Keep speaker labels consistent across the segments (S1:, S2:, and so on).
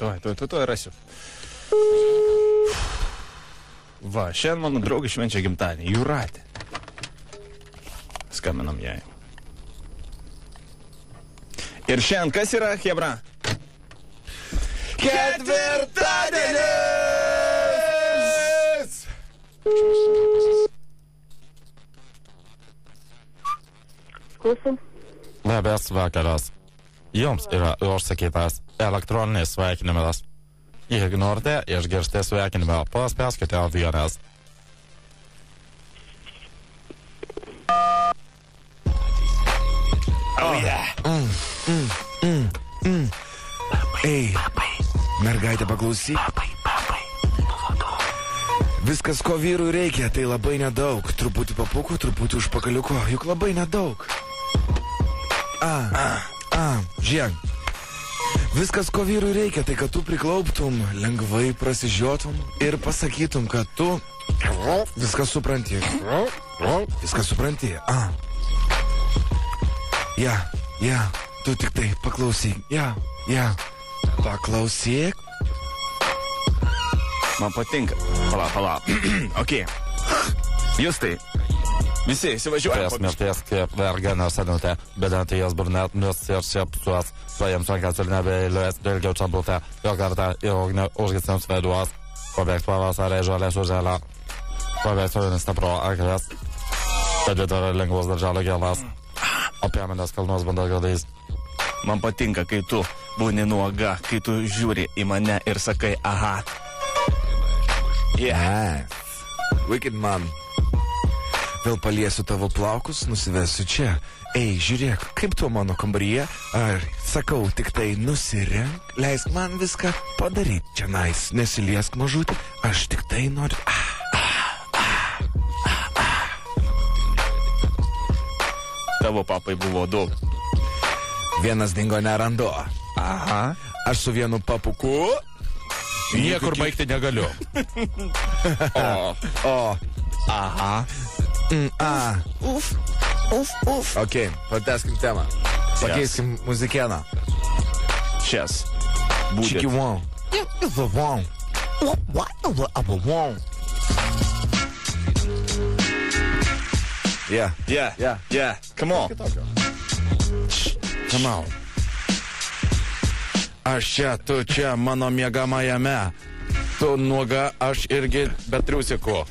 S1: Tuoj rasiu. Va, šiandien mano draugė švenčia gimtadienį, Jūratė. Skambinam jai. Ir šiandien kas yra, chebra? Ketvirtadienis!
S2: Klausom.
S3: Labas vakaras. Jums yra užsakytas elektroninis sveikinimas. Jeigu norite išgirsti sveikinimą, paspęskite vienas.
S1: Oh yeah.
S4: Ei, mergaitė, paklausyk. Viskas, ko vyrui reikia, tai labai nedaug. Truputį papukų, truputį užpakaliuko, juk labai nedaug. Žiūrėk. Viskas, ko vyrui reikia, tai kad tu priklauptum, lengvai prasižiotum ir pasakytum, kad tu viską supranti. Viską supranti. Ja, tu tik tai paklausyk. Ja, paklausyk.
S1: Man patinka. Pala. Ok. Jūs tai. Visi įsivažiuoja.
S3: Prieš mirties kaip vergana senutė, bedantį jas burnetinius ir šiapsuos, svajams rankas ir nebeiliuės, ilgiau čia būtė, jo kartą ir ugnį užgisiams veiduos, pabėgs pavasarė žolės užėlę, pabėgs uvinis stapro akvės, pedvitorė lengvos darželio gėlas, apėmenės kalnos bandagadais.
S1: Man patinka, kai tu būni nuoga, kai tu žiūri į mane ir sakai, aha.
S4: Yeah. Wicked man. Vėl paliesiu tavo plaukus, nusivesiu čia. Ei, žiūrėk, kaip tu mano kambaryje. Ar sakau, tik tai nusirenk, leisk man viską padaryti čia nais. Nesiliesk mažutį, aš tik tai noriu.
S1: Tavo papai buvo daug.
S4: Vienas dingo nerandu.
S1: Aha.
S4: Aš su vienu papuku
S3: Niekur baigti negaliu.
S1: Aha.
S4: Uf. Ok, pratęskim temą. Pakeiskim muzikieną.
S1: Šias.
S4: Cheeky one. The one.
S1: Yeah. Come on.
S4: Come on. Aš čia, tu čia, mano miegamajame.
S3: Tu nuoga, aš irgi betriusiku.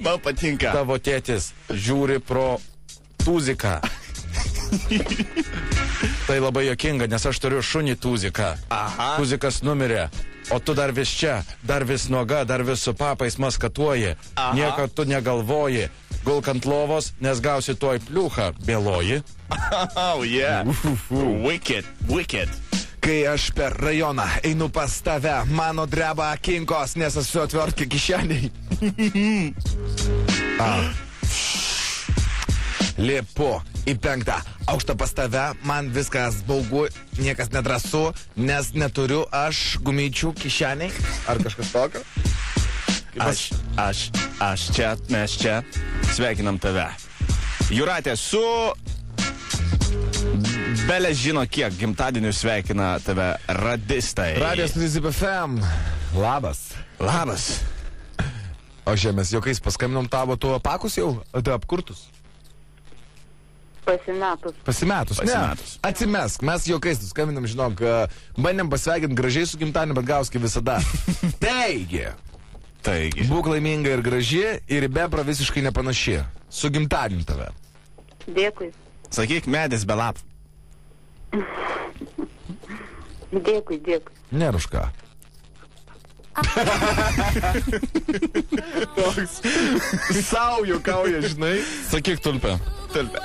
S1: Man patinka.
S3: Tavo tėtis žiūri pro tuziką. Tai labai jokinga, nes aš turiu šunį tuziką.
S1: Aha.
S3: Tuzikas numirė, o tu dar vis čia, dar vis nuoga, dar vis su papais maskatuoji. Nieko tu negalvoji. Gulk ant lovos, nes gausi tuoj pliuchą, bėloji.
S1: Oh yeah. Wicked.
S4: Kai aš per rajoną einu pas tave, mano dreba akinkos, nes esu atvertki kišeniai. Lipu į 5. aukštą pas tave, man viskas baugu, niekas nedrasu, nes neturiu aš gumyčių kišeniai. Ar kažkas tokio?
S1: Aš čia, mes čia. Sveikinam tave. Jūratė, su... Belė žino, kiek gimtadienių sveikina tave radistai.
S4: Radijas Rizip FM. Labas. O šiandien mes jokiais paskaminom tavo tu apakus jau, tu apkurtus. Pasimetus. Ne, atsimesk, mes jokiais skambinam, žinok, bandėm pasveikinti gražiai su gimtadieniu, bet gauski visada. Taigi. Būk laiminga ir graži ir bebrą visiškai nepanaši. Su gimtadieniu tave.
S2: Dėkui.
S1: Sakyk, medis be lapų.
S2: Dėkui.
S4: Nėra už ką. Toks sau juokauja, žinai.
S3: Sakyk, tulpė.
S4: Tulpė.